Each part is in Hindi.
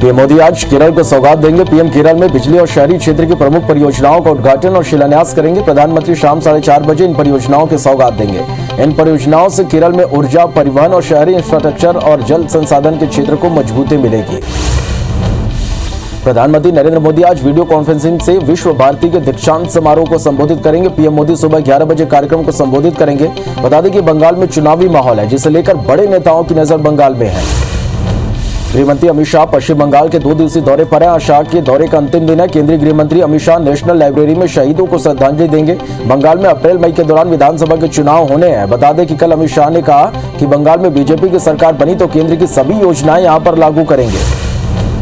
पीएम मोदी आज केरल को सौगात देंगे। पीएम केरल में बिजली और शहरी क्षेत्र की प्रमुख परियोजनाओं का उद्घाटन और शिलान्यास करेंगे। प्रधानमंत्री शाम 4:30 बजे इन परियोजनाओं की सौगात देंगे। इन परियोजनाओं से केरल में ऊर्जा, परिवहन और शहरी इंफ्रास्ट्रक्चर और जल संसाधन के क्षेत्र को मजबूती मिलेगी। प्रधानमंत्री नरेंद्र मोदी आज वीडियो कॉन्फ्रेंसिंग से विश्व भारती के दीक्षांत समारोह को संबोधित करेंगे। पीएम मोदी सुबह 11 बजे कार्यक्रम को संबोधित करेंगे। बता दें कि बंगाल में चुनावी माहौल है, जिसे लेकर बड़े नेताओं की नजर बंगाल में है। गृहमंत्री अमित शाह पश्चिम बंगाल के 2 दिवसीय दौरे पर हैं। आज शाह के दौरे का अंतिम दिन है। केंद्रीय गृहमंत्री अमित शाह नेशनल लाइब्रेरी में शहीदों को श्रद्धांजलि देंगे। बंगाल में अप्रैल मई के दौरान विधानसभा के चुनाव होने हैं। बता दें कि कल अमित शाह ने कहा कि बंगाल में बीजेपी की सरकार बनी तो केंद्र की सभी योजनाएं यहां पर लागू करेंगे।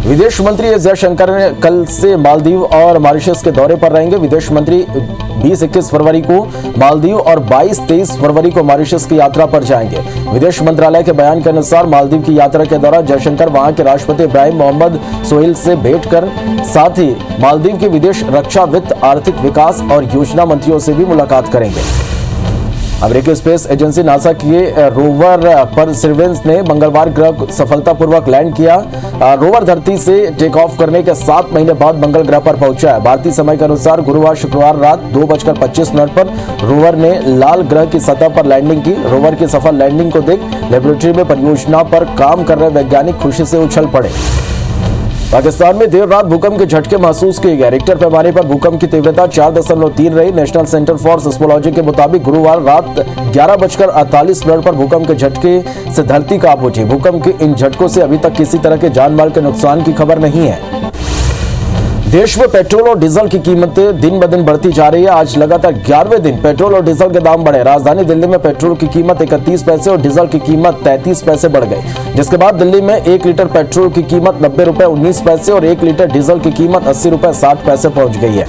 विदेश मंत्री एस जयशंकर ने कल से मालदीव और मॉरिशस के दौरे पर रहेंगे। विदेश मंत्री 20-21 फरवरी को मालदीव और 22-23 फरवरी को मॉरिशस की यात्रा पर जाएंगे। विदेश मंत्रालय के बयान के अनुसार मालदीव की यात्रा के दौरान जयशंकर वहां के राष्ट्रपति इब्राहिम मोहम्मद सोहेल से भेंट कर साथ ही मालदीव के विदेश, रक्षा, वित्त, आर्थिक विकास और योजना मंत्रियों से भी मुलाकात करेंगे। अमेरिकी स्पेस एजेंसी नासा के रोवर परसिवरेंस ने मंगलवार ग्रह को सफलतापूर्वक लैंड किया। रोवर धरती से टेक ऑफ करने के 7 महीने बाद मंगल ग्रह पर पहुंचा है। भारतीय समय के अनुसार गुरुवार शुक्रवार रात 2:25 पर रोवर ने लाल ग्रह की सतह पर लैंडिंग की। रोवर की सफल लैंडिंग को देख लेबोरेटरी में परियोजना पर काम कर रहे वैज्ञानिक खुशी से उछल पड़े। पाकिस्तान में देर रात भूकंप के झटके महसूस किए गए। रिक्टर पैमाने पर भूकंप की तीव्रता 4.3 रही। नेशनल सेंटर फॉर सिस्मोलॉजी के मुताबिक गुरुवार रात 11:48 पर भूकंप के झटके से धरती कांप उठी। भूकंप के इन झटकों से अभी तक किसी तरह के जान माल के नुकसान की खबर नहीं है। देश में पेट्रोल और डीजल की कीमतें दिन ब दिन बढ़ती जा रही है। आज लगातार 11वें दिन पेट्रोल और डीजल के दाम बढ़े। राजधानी दिल्ली में पेट्रोल की कीमत 31 पैसे और डीजल की कीमत 33 पैसे बढ़ गई, जिसके बाद दिल्ली में 1 लीटर पेट्रोल की कीमत 90 रुपए 19 पैसे और 1 लीटर डीजल की कीमत 80 रुपए 60 पैसे पहुंच गई है।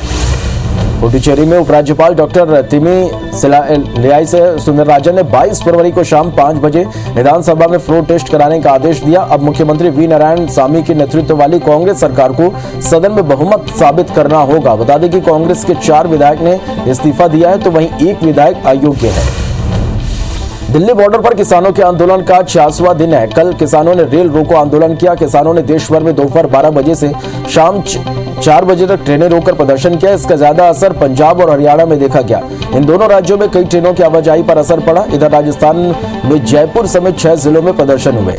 पुडुचेरी में उपराज्यपाल डॉक्टर तिमिलियाई सुंदरराजन ने 22 फरवरी को शाम 5 बजे विधानसभा में फ्लोर टेस्ट कराने का आदेश दिया। अब मुख्यमंत्री वी नारायण सामी के नेतृत्व वाली कांग्रेस सरकार को सदन में बहुमत साबित करना होगा। बता दें कि कांग्रेस के 4 विधायक ने इस्तीफा दिया है तो वहीं 1 विधायक अयोग्य है। दिल्ली बॉर्डर पर किसानों के आंदोलन का 66वां दिन है। कल किसानों ने रेल रोको आंदोलन किया। किसानों ने देश भर में दोपहर 12 बजे से शाम 4 बजे तक ट्रेनें रोककर प्रदर्शन किया। इसका ज्यादा असर पंजाब और हरियाणा में देखा गया। इन दोनों राज्यों में कई ट्रेनों की आवाजाही पर असर पड़ा। इधर राजस्थान में जयपुर समेत 6 जिलों में प्रदर्शन हुए।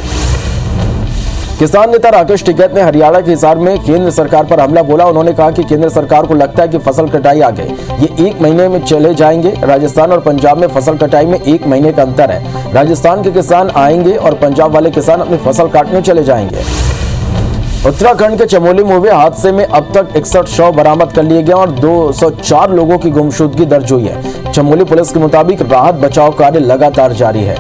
किसान नेता राकेश टिकैत ने हरियाणा के हिसार में केंद्र सरकार पर हमला बोला। उन्होंने कहा कि केंद्र सरकार को लगता है कि फसल कटाई आ गई, ये 1 महीने में चले जाएंगे। राजस्थान और पंजाब में फसल कटाई में 1 महीने का अंतर है। राजस्थान के किसान आएंगे और पंजाब वाले किसान अपनी फसल काटने चले जाएंगे। उत्तराखंड के चमोली में हुए हादसे में अब तक 61 शव बरामद कर लिए गए और 204 लोगों की गुमशुदगी दर्ज हुई है। चमोली पुलिस के मुताबिक राहत बचाव कार्य लगातार जारी है।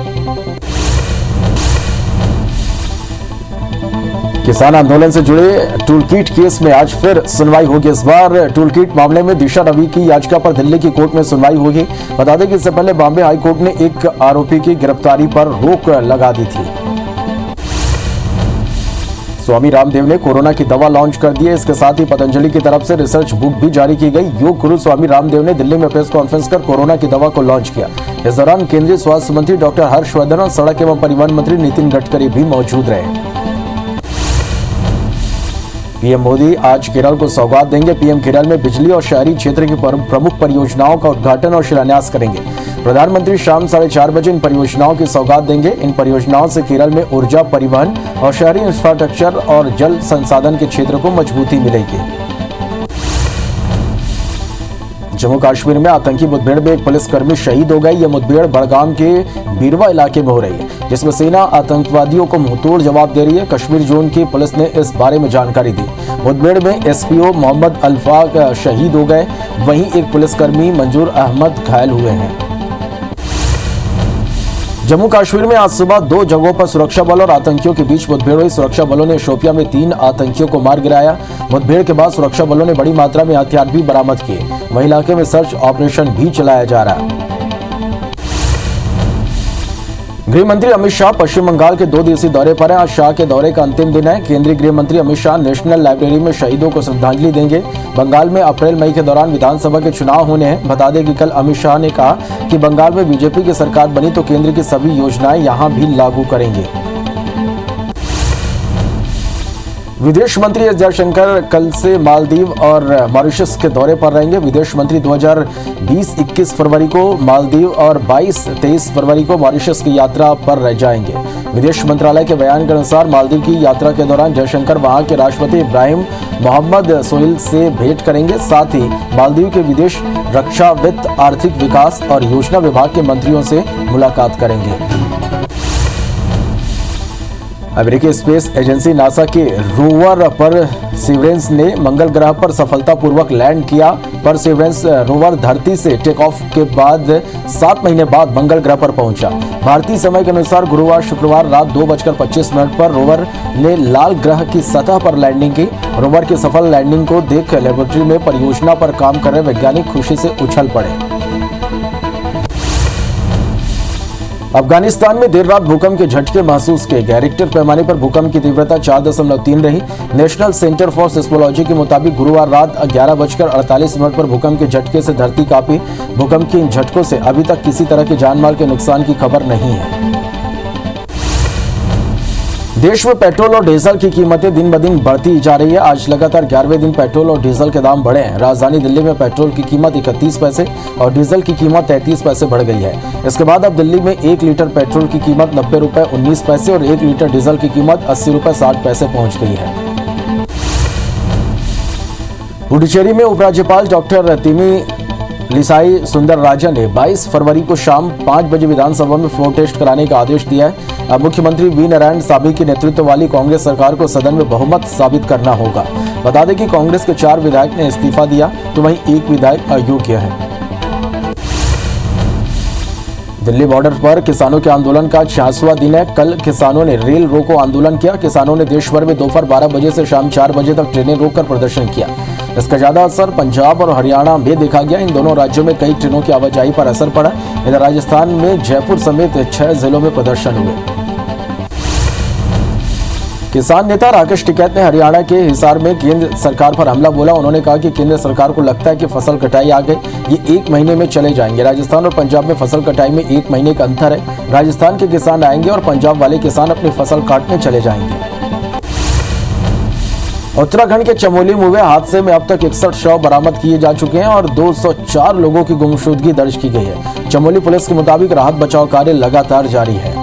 किसान आंदोलन से जुड़े टूलकिट केस में आज फिर सुनवाई होगी। इस बार टूलकिट मामले में दिशा रवि की याचिका पर दिल्ली की कोर्ट में सुनवाई होगी। बता दें कि इससे पहले बॉम्बे हाई कोर्ट ने एक आरोपी की गिरफ्तारी पर रोक लगा दी थी। स्वामी रामदेव ने कोरोना की दवा लॉन्च कर दी है। इसके साथ ही पतंजलि की तरफ से रिसर्च बुक भी जारी की गई। योग गुरु स्वामी रामदेव ने दिल्ली में प्रेस कॉन्फ्रेंस कर कोरोना की दवा को लॉन्च किया। इस दौरान केंद्रीय स्वास्थ्य मंत्री डॉक्टर हर्षवर्धन और सड़क एवं परिवहन मंत्री नितिन गडकरी भी मौजूद रहे। पीएम मोदी आज केरल को सौगात देंगे। पीएम केरल में बिजली और शहरी क्षेत्र की प्रमुख परियोजनाओं का उद्घाटन और शिलान्यास करेंगे। प्रधानमंत्री शाम 4:30 बजे इन परियोजनाओं की सौगात देंगे। इन परियोजनाओं से केरल में ऊर्जा, परिवहन और शहरी इंफ्रास्ट्रक्चर और जल संसाधन के क्षेत्र को मजबूती मिलेगी। जम्मू कश्मीर में आतंकी मुठभेड़ में एक पुलिसकर्मी शहीद हो गई। यह मुठभेड़ बड़गाम के बीरवा इलाके में हो रही है, जिसमें सेना आतंकवादियों को मुंहतोड़ जवाब दे रही है। कश्मीर जोन की पुलिस ने इस बारे में जानकारी दी। मुठभेड़ में एसपीओ मोहम्मद अल्फाक शहीद हो गए, वहीं एक पुलिसकर्मी मंजूर अहमद घायल हुए हैं। जम्मू कश्मीर में आज सुबह 2 जगहों पर सुरक्षा बल और आतंकियों के बीच मुठभेड़ हुई। सुरक्षा बलों ने शोपियां में 3 आतंकियों को मार गिराया। मुठभेड़ के बाद सुरक्षा बलों ने बड़ी मात्रा में हथियार भी बरामद किए। वहीं इलाके में सर्च ऑपरेशन भी चलाया जा रहा है। गृह मंत्री अमित शाह पश्चिम बंगाल के 2 दिवसीय दौरे पर हैं। आज शाह के दौरे का अंतिम दिन है। केंद्रीय गृह मंत्री अमित शाह नेशनल लाइब्रेरी में शहीदों को श्रद्धांजलि देंगे। बंगाल में अप्रैल मई के दौरान विधानसभा के चुनाव होने हैं। बता दें कि कल अमित शाह ने कहा कि बंगाल में बीजेपी की सरकार बनी तो केंद्र की सभी योजनाएं यहां भी लागू करेंगे। विदेश मंत्री एस जयशंकर कल से मालदीव और मॉरिशस के दौरे पर रहेंगे। विदेश मंत्री 2020-21 फरवरी को मालदीव और 22-23 फरवरी को मॉरिशस की यात्रा पर जाएंगे। विदेश मंत्रालय के बयान के अनुसार मालदीव की यात्रा के दौरान जयशंकर वहां के राष्ट्रपति इब्राहिम मोहम्मद सोहेल से भेंट करेंगे। साथ ही मालदीव के विदेश, रक्षा, वित्त, आर्थिक विकास और योजना विभाग के मंत्रियों से मुलाकात करेंगे। अमेरिकी स्पेस एजेंसी नासा के रोवर परसिवरेंस ने मंगल ग्रह पर सफलतापूर्वक लैंड किया। परसिवरेंस रोवर धरती से टेक ऑफ के बाद 7 महीने बाद मंगल ग्रह पर पहुंचा। भारतीय समय के अनुसार गुरुवार शुक्रवार रात 2:25 पर रोवर ने लाल ग्रह की सतह पर लैंडिंग की। रोवर की सफल लैंडिंग को देख लेबोरेटरी में परियोजना पर काम कर रहे वैज्ञानिक खुशी से उछल पड़े। अफगानिस्तान में देर रात भूकंप के झटके महसूस किए गए। रिक्टर पैमाने पर भूकंप की तीव्रता 4.3 रही। नेशनल सेंटर फॉर सिस्मोलॉजी के मुताबिक गुरुवार रात 11:48 पर भूकंप के झटके से धरती कांपी। भूकंप के इन झटकों से अभी तक किसी तरह के जानमाल के नुकसान की खबर नहीं है। देश में पेट्रोल और डीजल की कीमतें दिन ब दिन बढ़ती जा रही है। आज लगातार 11वें दिन पेट्रोल और डीजल के दाम बढ़े हैं। राजधानी दिल्ली में पेट्रोल की कीमत 31 पैसे और डीजल की कीमत 33 पैसे बढ़ गई है। इसके बाद अब दिल्ली में 1 लीटर पेट्रोल की कीमत 90 रुपए 19 पैसे और 1 लीटर डीजल की कीमत 80 रुपए 60 पैसे पहुंच गई है। पुडुचेरी में उपराज्यपाल डॉक्टर तमिलिसाई सुंदरराजन ने 22 फरवरी को शाम 5 बजे विधानसभा में फ्लोर टेस्ट कराने का आदेश दिया है। अब मुख्यमंत्री वी नारायणसामी की नेतृत्व वाली कांग्रेस सरकार को सदन में बहुमत साबित करना होगा। बता दें कि कांग्रेस के 4 विधायक ने इस्तीफा दिया तो वहीं 1 विधायक अयोग्य है। दिल्ली बॉर्डर पर किसानों के आंदोलन का 66वां दिन है। कल किसानों ने रेल रोको आंदोलन किया। किसानों ने देश भर में दोपहर 12 बजे से शाम 4 बजे तक ट्रेनें रोककर प्रदर्शन किया। इसका ज्यादा असर पंजाब और हरियाणा में देखा गया। इन दोनों राज्यों में कई ट्रेनों की आवाजाही पर असर पड़ा। इधर राजस्थान में जयपुर समेत 6 जिलों में प्रदर्शन हुए। किसान नेता राकेश टिकैत ने हरियाणा के हिसार में केंद्र सरकार पर हमला बोला। उन्होंने कहा कि केंद्र सरकार को लगता है कि फसल कटाई आ गई, ये 1 महीने में चले जाएंगे। राजस्थान और पंजाब में फसल कटाई में 1 महीने का अंतर है। राजस्थान के किसान आएंगे और पंजाब वाले किसान अपनी फसल काटने चले जाएंगे। उत्तराखंड के चमोली में हुए हादसे में अब तक 61 शव बरामद किए जा चुके हैं और 204 लोगों की गुमशुदगी दर्ज की गई है। चमोली पुलिस के मुताबिक राहत बचाव कार्य लगातार जारी है।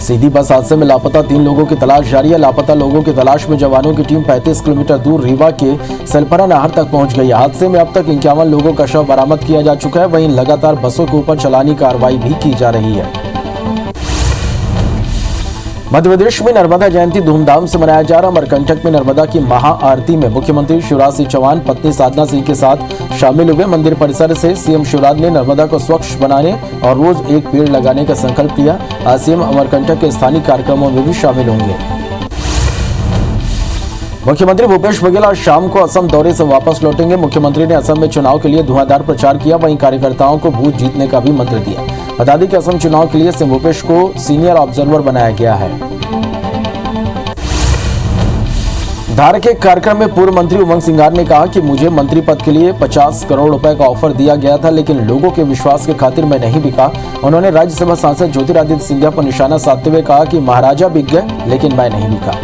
सीधी बस हादसे में लापता 3 लोगों की तलाश जारी है। लापता लोगों की तलाश में जवानों की टीम 35 किलोमीटर दूर रीवा के सलपरा नहर तक पहुंच गई है। हादसे में अब तक 51 लोगों का शव बरामद किया जा चुका है। वहीं लगातार बसों के ऊपर चलानी कार्रवाई भी की जा रही है। मध्य प्रदेश में नर्मदा जयंती धूमधाम से मनाया जा रहा। अमरकंटक में नर्मदा की महाआरती में मुख्यमंत्री शिवराज सिंह चौहान पत्नी साधना सिंह के साथ शामिल हुए। मंदिर परिसर से सीएम शिवराज ने नर्मदा को स्वच्छ बनाने और रोज 1 पेड़ लगाने का संकल्प लिया। आज सीएम अमरकंटक के स्थानीय कार्यक्रमों में भी शामिल होंगे। मुख्यमंत्री भूपेश बघेल आज शाम को असम दौरे से वापस लौटेंगे। मुख्यमंत्री ने असम में चुनाव के लिए धुआंधार प्रचार किया। वहीं कार्यकर्ताओं को बूथ जीतने का भी मंत्र दिया। बता दें कि असम चुनाव के लिए सीएम भूपेश को सीनियर ऑब्जर्वर बनाया गया है। धार के कार्यक्रम में पूर्व मंत्री उमंग सिंगार ने कहा कि मुझे मंत्री पद के लिए 50 करोड़ रुपए का ऑफर दिया गया था, लेकिन लोगों के विश्वास के खातिर मैं नहीं बिका। उन्होंने राज्यसभा सांसद ज्योतिरादित्य सिंधिया पर निशाना साधते हुए कहा कि महाराजा बिक गए लेकिन मैं नहीं बिका।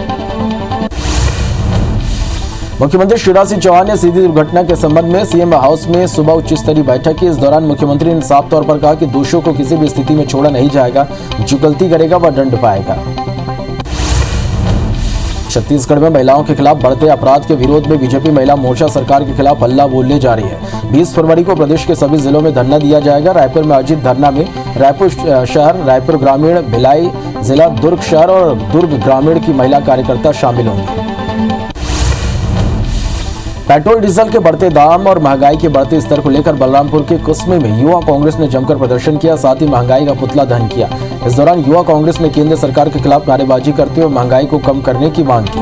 मुख्यमंत्री शिवराज सिंह चौहान ने सीधी दुर्घटना के संबंध में सीएम हाउस में सुबह उच्च स्तरीय बैठक की। इस दौरान मुख्यमंत्री ने साफ तौर पर कहा कि दोषियों को किसी भी स्थिति में छोड़ा नहीं जाएगा। जो गलती करेगा वह दंड पाएगा। छत्तीसगढ़ में महिलाओं के खिलाफ बढ़ते अपराध के विरोध में बीजेपी महिला मोर्चा सरकार के खिलाफ हल्ला बोलने जा रही है। 20 फरवरी को प्रदेश के सभी जिलों में धरना दिया जाएगा। रायपुर में आयोजित धरना में रायपुर शहर, रायपुर ग्रामीण, भिलाई जिला, दुर्ग शहर और दुर्ग ग्रामीण की महिला कार्यकर्ता शामिल होंगी। पेट्रोल डीजल के बढ़ते दाम और महंगाई के बढ़ते स्तर को लेकर बलरामपुर के कुसमी में युवा कांग्रेस ने जमकर प्रदर्शन किया। साथ ही महंगाई का पुतला दहन किया। इस दौरान युवा कांग्रेस ने केंद्र सरकार के खिलाफ नारेबाजी करते हुए महंगाई को कम करने की मांग की।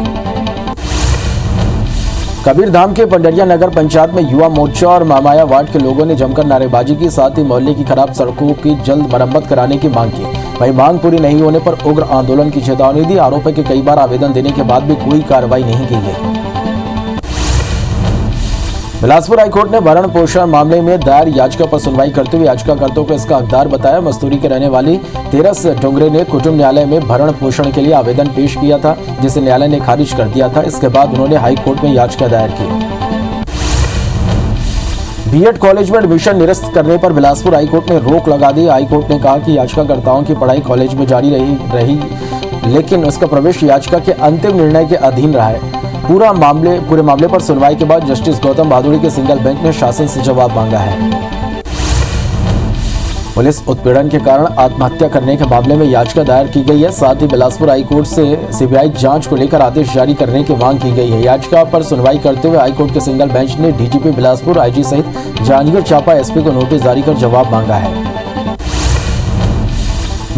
कबीरधाम के पंडरिया नगर पंचायत में युवा मोर्चा और मामाया वार्ड के लोगों ने जमकर नारेबाजी की। साथ ही मोहल्ले की खराब सड़कों की जल्द मरम्मत कराने की मांग की। वहीं मांग पूरी नहीं होने पर उग्र आंदोलन की चेतावनी दी। आरोप है कि कई बार आवेदन देने के बाद भी कोई कार्रवाई नहीं की गई। बिलासपुर हाईकोर्ट ने भरण पोषण मामले में दायर याचिका पर सुनवाई करते हुए याचिकाकर्ताओं को इसका हकदार बताया। मस्तूरी के रहने वाली तेरस डोंगरे ने कुटुंब न्यायालय में भरण पोषण के लिए आवेदन पेश किया था, जिसे न्यायालय ने खारिज कर दिया था। इसके बाद उन्होंने हाईकोर्ट में याचिका दायर की। बीएड कॉलेज में एडमिशन निरस्त करने पर बिलासपुर हाईकोर्ट ने रोक लगा दी। हाईकोर्ट ने कहा कि याचिकाकर्ताओं की पढ़ाई कॉलेज में जारी रही लेकिन उसका प्रवेश याचिका के अंतिम निर्णय के अधीन रहा है। पूरे मामले पर सुनवाई के बाद जस्टिस गौतम भादुड़ी के सिंगल बेंच ने शासन से जवाब मांगा है। पुलिस उत्पीड़न के कारण आत्महत्या करने के मामले में याचिका दायर की गई है। साथ ही बिलासपुर हाईकोर्ट से सीबीआई जांच को लेकर आदेश जारी करने की मांग की गई है। याचिका पर सुनवाई करते हुए हाईकोर्ट के सिंगल बेंच ने डीजीपी बिलासपुर, आईजी सहित जांजगीर चांपा एसपी को नोटिस जारी कर जवाब मांगा है।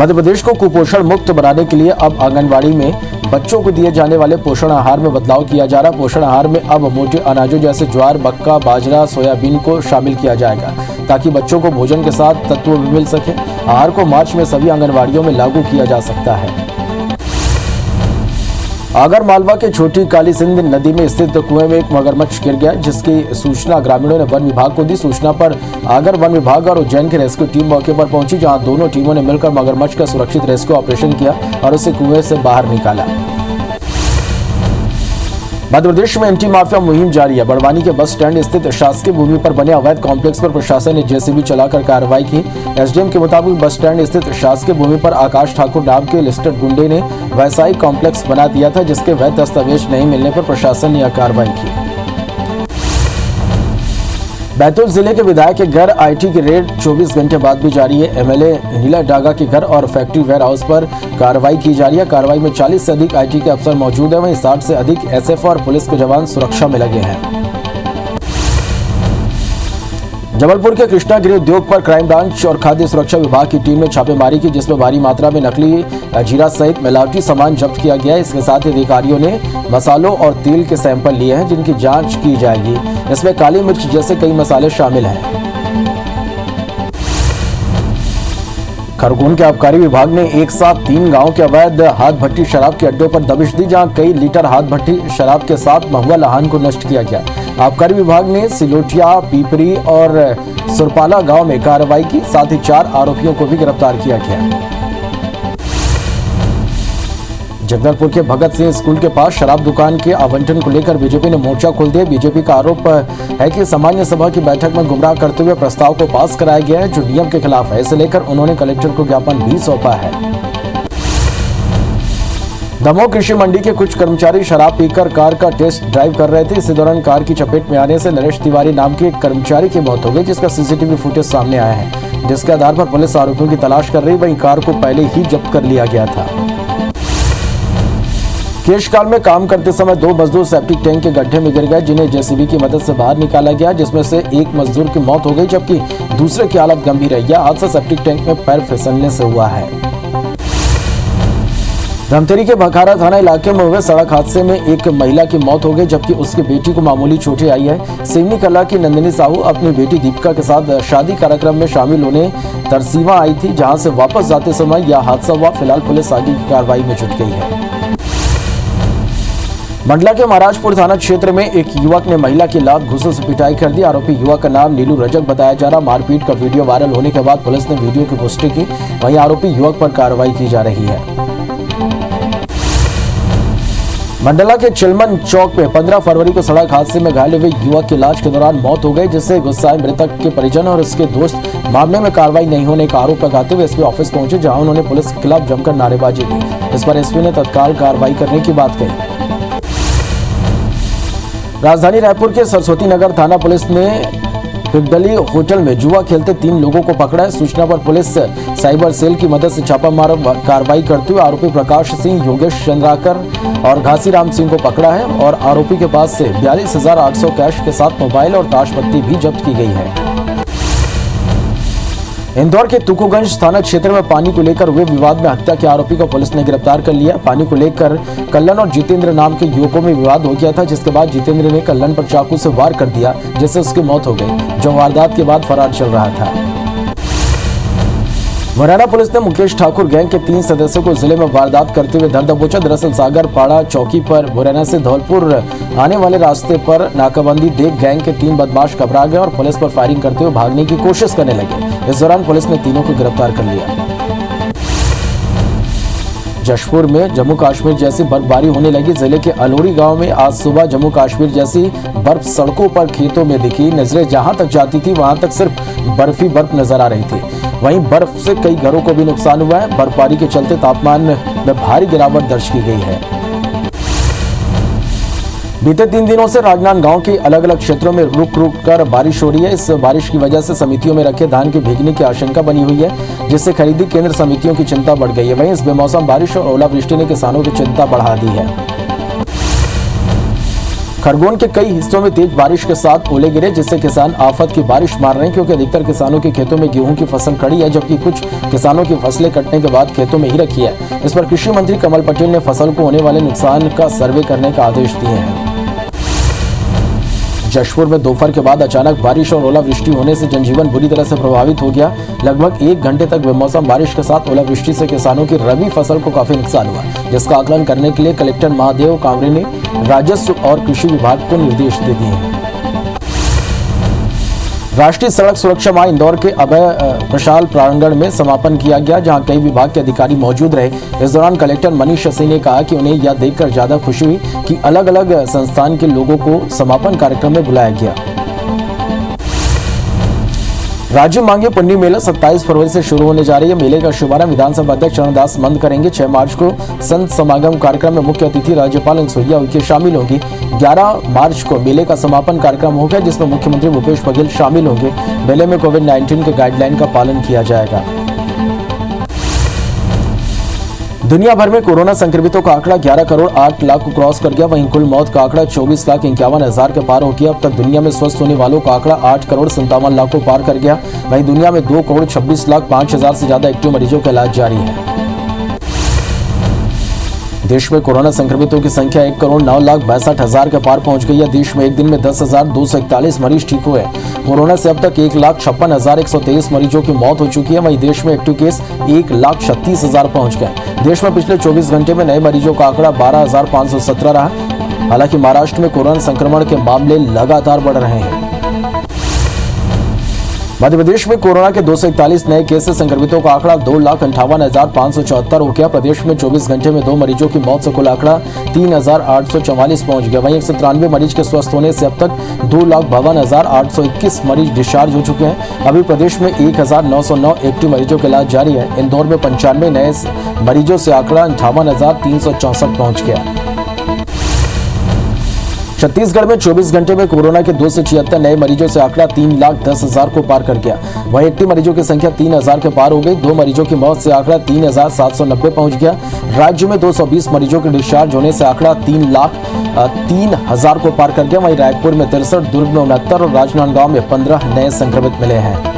मध्य प्रदेश को कुपोषण मुक्त बनाने के लिए अब आंगनबाड़ी में बच्चों को दिए जाने वाले पोषण आहार में बदलाव किया जा रहा है। पोषण आहार में अब मोटे अनाजों जैसे ज्वार, मक्का, बाजरा, सोयाबीन को शामिल किया जाएगा ताकि बच्चों को भोजन के साथ तत्व भी मिल सके। आहार को मार्च में सभी आंगनबाड़ियों में लागू किया जा सकता है। आगर मालवा के छोटी काली सिंध नदी में स्थित कुएं में एक मगरमच्छ गिर गया, जिसकी सूचना ग्रामीणों ने वन विभाग को दी। सूचना पर आगर वन विभाग और उज्जैन की रेस्क्यू टीम मौके पर पहुंची, जहां दोनों टीमों ने मिलकर मगरमच्छ का सुरक्षित रेस्क्यू ऑपरेशन किया और उसे कुएं से बाहर निकाला। मध्य प्रदेश में एंटी माफिया मुहिम जारी है। बड़वानी के बस स्टैंड स्थित शासकीय भूमि पर बने अवैध कॉम्प्लेक्स पर प्रशासन ने जेसीबी चलाकर कार्रवाई की। एसडीएम के मुताबिक बस स्टैंड स्थित शासकीय भूमि पर आकाश ठाकुर नाम के लिस्टेड गुंडे ने व्यावसायिक कॉम्प्लेक्स बना दिया था, जिसके वैध दस्तावेज नहीं मिलने पर प्रशासन ने यह कार्रवाई की। बैतूल जिले के विधायक के घर आईटी की रेड 24 घंटे बाद भी जारी है। एमएलए नीला डागा के घर और फैक्ट्री वेयर हाउस पर कार्रवाई की जा रही है। कार्रवाई में 40 से अधिक आईटी के अफसर मौजूद हैं, वहीं 60 से अधिक एसएफ और पुलिस के जवान सुरक्षा में लगे हैं। जबलपुर के कृष्णागिरी उद्योग पर क्राइम ब्रांच और खाद्य सुरक्षा विभाग की टीम ने छापेमारी की, जिसमें भारी मात्रा में नकली जीरा सहित मिलावटी सामान जब्त किया गया है। इसके साथ ही अधिकारियों ने मसालों और तेल के सैंपल लिए हैं, जिनकी जांच की जाएगी। इसमें काली मिर्च जैसे कई मसाले शामिल हैं। खरगोन के आबकारी विभाग ने एक साथ 3 गांवों के अवैध हाथ भट्टी शराब के अड्डों पर दबिश दी, जहां कई लीटर हाथ भट्टी शराब के साथ महुआ लहान को नष्ट किया गया। आबकारी विभाग ने सिलोटिया, पीपरी और सुरपाला गांव में कार्रवाई की, साथ ही 4 आरोपियों को भी गिरफ्तार किया गया। जगदलपुर के भगत सिंह स्कूल के पास शराब दुकान के आवंटन को लेकर बीजेपी ने मोर्चा खोल दिया। बीजेपी का आरोप है कि सामान्य सभा की बैठक में गुमराह करते हुए प्रस्ताव को पास कराया गया है, जो नियम के खिलाफ है। इसे लेकर उन्होंने कलेक्टर को ज्ञापन भी सौंपा है। दमोह कृषि मंडी के कुछ कर्मचारी शराब पीकर कार का टेस्ट ड्राइव कर रहे थे। इसी दौरान कार की चपेट में आने से नरेश तिवारी नाम के एक कर्मचारी की मौत हो गई, जिसका सीसीटीवी फुटेज सामने आया है, जिसके आधार पर पुलिस आरोपियों की तलाश कर रही। वहीं कार को पहले ही जब्त कर लिया गया था। केशकाल में काम करते समय 2 मजदूर सेप्टिक टैंक के गड्ढे में गिर गए, जिन्हें जेसीबी की मदद से बाहर निकाला गया, जिसमें से एक मजदूर की मौत हो गई, जबकि दूसरे की हालत गंभीर है। यह हादसा सेप्टिक टैंक में पैर फिसलने से हुआ है। धमतरी के भखारा थाना इलाके में हुए सड़क हादसे में एक महिला की मौत हो गई, जबकि उसकी बेटी को मामूली चोटें आई है। सिवनी कला की नंदिनी साहू अपनी बेटी दीपिका के साथ शादी कार्यक्रम में शामिल होने तरसीवा आई थी, जहां से वापस जाते समय यह हादसा हुआ। फिलहाल पुलिस आगे की कार्रवाई में जुट गई है। मंडला के महाराजपुर थाना क्षेत्र में एक युवक ने महिला की लात घूंसों से पिटाई कर दी। आरोपी युवक का नाम नीलू रजक बताया जा रहा। मारपीट का वीडियो वायरल होने के बाद पुलिस ने वीडियो की पुष्टि की, वहीं आरोपी युवक पर कार्रवाई की जा रही है। मंडला के चिलमन चौक में 15 फरवरी को सड़क हादसे में घायल हुए युवक की इलाज के दौरान मौत हो गई, जिससे गुस्साए मृतक के परिजन और उसके दोस्त मामले में कार्रवाई नहीं होने का आरोप लगाते हुए एसपी ऑफिस पहुंचे, जहां उन्होंने पुलिस के खिलाफ जमकर नारेबाजी की। इस पर एसपी ने तत्काल कार्रवाई करने की बात कही। राजधानी रायपुर के सरस्वती नगर थाना पुलिस ने पिगडली होटल में जुआ खेलते 3 लोगों को पकड़ा है। सूचना पर पुलिस साइबर सेल की मदद से छापामार कार्रवाई करते हुए आरोपी प्रकाश सिंह, योगेश चंद्राकर और घासीराम सिंह को पकड़ा है और आरोपी के पास से 42,800 कैश के साथ मोबाइल और ताश पत्ती भी जब्त की गई है। इंदौर के तुकुगंज थाना क्षेत्र में पानी को लेकर हुए विवाद में हत्या के आरोपी को पुलिस ने गिरफ्तार कर लिया। पानी को लेकर कल्लन और जितेंद्र नाम के युवकों में विवाद हो गया था, जिसके बाद जितेंद्र ने कल्लन पर चाकू से वार कर दिया, जिससे उसकी मौत हो गई, जो वारदात के बाद फरार चल रहा था। मुरैना पुलिस ने मुकेश ठाकुर गैंग के 3 सदस्यों को जिले में वारदात करते हुए धर दबोचा। दरअसल सागर पाड़ा चौकी पर मुरैना से धौलपुर आने वाले रास्ते पर नाकाबंदी देख गैंग के 3 बदमाश घबरा गए और पुलिस पर फायरिंग करते हुए भागने की कोशिश करने लगे। इस दौरान पुलिस ने तीनों को गिरफ्तार कर लिया। जशपुर में जम्मू कश्मीर जैसी बर्फबारी होने लगी। जिले के अलोरी गांव में आज सुबह जम्मू कश्मीर जैसी बर्फ सड़कों पर, खेतों में दिखी। नजरें जहां तक जाती थी वहां तक सिर्फ बर्फ ही बर्फ नजर आ रही थी। वहीं बर्फ से कई घरों को भी नुकसान हुआ है। बर्फबारी के चलते तापमान में भारी गिरावट दर्ज की गई है। बीते 3 दिनों से राजनांदगांव के अलग अलग क्षेत्रों में रुक रुक कर बारिश हो रही है। इस बारिश की वजह से समितियों में रखे धान के भीगने की आशंका बनी हुई है, जिससे खरीदी केंद्र समितियों की चिंता बढ़ गई है। वहीं इस बेमौसम बारिश और ओलावृष्टि ने किसानों की चिंता बढ़ा दी है। खरगोन के कई हिस्सों में तेज बारिश के साथ ओले गिरे, जिससे किसान आफत की बारिश मार रहे हैं, क्योंकि अधिकतर किसानों के खेतों में गेहूं की फसल खड़ी है, जबकि कुछ किसानों की फसलें कटने के बाद खेतों में ही रखी है। इस पर कृषि मंत्री कमल पटेल ने फसल को होने वाले नुकसान का सर्वे करने का आदेश दिए हैं। जशपुर में दोपहर के बाद अचानक बारिश और ओलावृष्टि होने से जनजीवन बुरी तरह से प्रभावित हो गया। लगभग 1 घंटे तक बेमौसम बारिश के साथ ओलावृष्टि से किसानों की रबी फसल को काफी नुकसान हुआ, जिसका आकलन करने के लिए कलेक्टर महादेव कांवरे ने राजस्व और कृषि विभाग को निर्देश दे दिए हैं। राष्ट्रीय सड़क सुरक्षा माह इंदौर के अभय प्रशाल प्रांगण में समापन किया गया, जहां कई विभाग के अधिकारी मौजूद रहे। इस दौरान कलेक्टर मनीष सिंह ने कहा कि उन्हें यह देखकर ज्यादा खुशी हुई कि अलग अलग संस्थान के लोगों को समापन कार्यक्रम में बुलाया गया। राज्य मांगे पुन्नी मेला 27 फरवरी से शुरू होने जा रही है। मेले का शुभारंभ विधानसभा अध्यक्ष चरणदास मंद करेंगे। 6 मार्च को संत समागम कार्यक्रम में मुख्य अतिथि राज्यपाल अनुसुईया उइके शामिल होंगी। 11 मार्च को मेले का समापन कार्यक्रम होगा, जिसमें मुख्यमंत्री भूपेश बघेल शामिल होंगे। मेले में कोविड-19 के गाइडलाइन का पालन किया जाएगा। दुनिया भर में कोरोना संक्रमितों का आंकड़ा 11 करोड़ 8 लाख को क्रॉस कर गया। वहीं कुल मौत का आंकड़ा 24,51,000 के पार हो गया। अब तक दुनिया में स्वस्थ होने वालों का आंकड़ा 8 करोड़ 57 लाख को पार कर गया। वहीं दुनिया में 2 करोड़ 26 लाख 5,000 से ज्यादा एक्टिव मरीजों का इलाज जारी है। देश में कोरोना संक्रमितों की संख्या 1 करोड़ 9 लाख 62,000 के पार पहुंच गई है। देश में एक दिन में 10,241 मरीज ठीक हुए। कोरोना से अब तक 1,56,123 मरीजों की मौत हो चुकी है। वहीं देश में एक्टिव केस 1,36,000 पहुंच गए। देश में पिछले 24 घंटे में नए मरीजों का आंकड़ा 12,517 रहा। हालांकि महाराष्ट्र में कोरोना संक्रमण के मामले लगातार बढ़ रहे हैं। मध्य प्रदेश में कोरोना के 241 नए केस से संक्रमितों का आंकड़ा 2,58,574 हो गया। प्रदेश में 24 घंटे में 2 मरीजों की मौत से कुल आंकड़ा 3,844 पहुंच गया। वहीं 193 मरीज के स्वस्थ होने से अब तक 2,52,821 मरीज डिस्चार्ज हो चुके हैं। अभी प्रदेश में 1,909 एक्टिव मरीजों का इलाज जारी है। इंदौर में 95 नए मरीजों से आंकड़ा 58,364 पहुंच गया। छत्तीसगढ़ में 24 घंटे में कोरोना के 276 नए मरीजों से आंकड़ा 3,10,000 को पार कर गया। वहीं एक्टिव मरीजों की संख्या 3,000 के पार हो गई। 2 मरीजों की मौत से आंकड़ा 3,790 पहुंच गया। राज्य में 220 मरीजों के डिस्चार्ज होने से आंकड़ा 3,03,000 को पार कर गया। वहीं रायपुर में 63, दुर्ग में 69 और राजनांदगांव में 15 नए संक्रमित मिले हैं।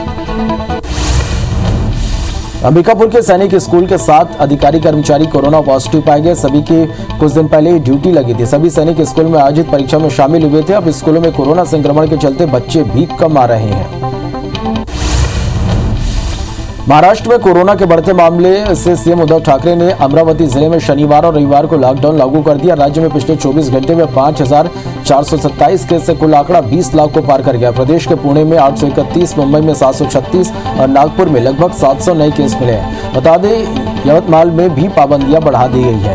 अंबिकापुर के सैनिक स्कूल के 7 अधिकारी कर्मचारी कोरोना पॉजिटिव पाए गए। सभी की कुछ दिन पहले ही ड्यूटी लगी थी। सभी सैनिक स्कूल में आयोजित परीक्षा में शामिल हुए थे। अब स्कूलों में कोरोना संक्रमण के चलते बच्चे भी कम आ रहे हैं। महाराष्ट्र में कोरोना के बढ़ते मामले से सीएम उद्धव ठाकरे ने अमरावती जिले में शनिवार और रविवार को लॉकडाउन लागू कर दिया। राज्य में पिछले 24 घंटे में 5,427 केस से कुल आंकड़ा 20 लाख को पार कर गया। प्रदेश के पुणे में 831, मुंबई में 736 और नागपुर में लगभग 700 नए केस मिले हैं। बता दें, यवतमाल में भी पाबंदियां बढ़ा दी गई है।